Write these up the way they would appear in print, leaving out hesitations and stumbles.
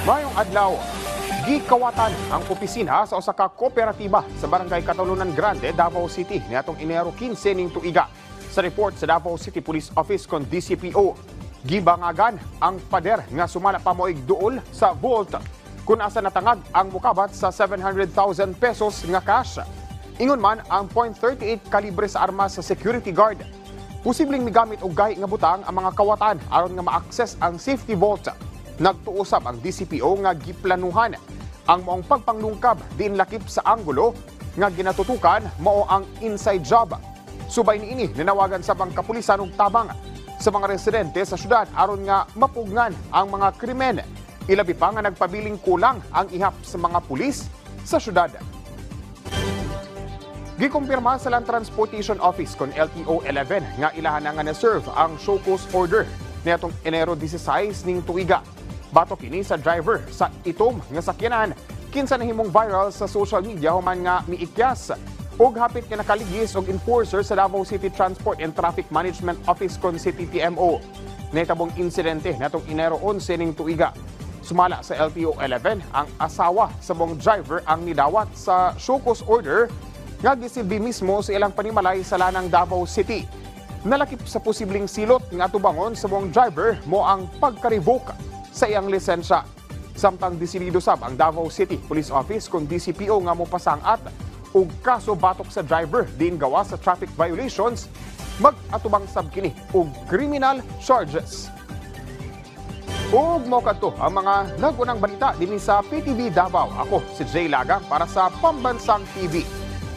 Mayong adlaw, gikawatan ang opisina sa usa ka kooperatiba sa Barangay Catalonan Grande, Davao City niadtong Enero 15 ning tuiga. Sa report sa Davao City Police Office kon DCPO, gibangagan ang pader nga sumala pa moig duol sa vault kung asa natangag ang mukabat sa 700,000 pesos nga cash. Ingon man ang .38 kalibre sa armas sa security guard. Posibleng migamit og gahi nga butang ang mga kawatan aron nga ma-access ang safety vault. Nagtuusab ang DCPO nga giplanuhan ang maong pagpanglungkab diin lakip sa anggulo nga ginatutukan mao ang inside job. Subay niini ninawagan sa kapulisan og tabang sa mga residente sa syudad aron nga mapugnan ang mga krimen. Ilabi pa nga nagpabiling kulang ang ihap sa mga pulis sa syudad. Gikumpirma sa Land Transportation Office kon LTO 11 nga ilahan na nga na-serve ang show cause order nitong Enero 16 ning tuiga. Batok kini sa driver sa itom nga sakyanan kinsa nahimong viral sa social media human nga miikyas ug hapit nga nakaligis og enforcer sa Davao City Transport and Traffic Management Office kon City TMO. Nahitabong insidente natong Enero 11 ning tuiga. Sumala sa LTO 11 ang asawa sa mong driver ang nidawat sa show cause order nga gisilbi mismo sa ilang panimalay sa lanang Davao City. Nalakip sa posibleng silot nga tubangon sa mong driver mo ang pagka-revoke sa iyang lisensya. Samtang disinido sab ang Davao City Police Office kung DCPO nga mo pasangat og kaso batok sa driver diin gawa sa traffic violations, mag-atubang sab kini og criminal charges. Ug mo kadto ang mga nagunang balita dinhi sa PTV Davao. Ako si Jay Laga para sa Pambansang TV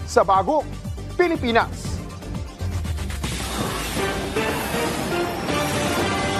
sa Bagong Pilipinas.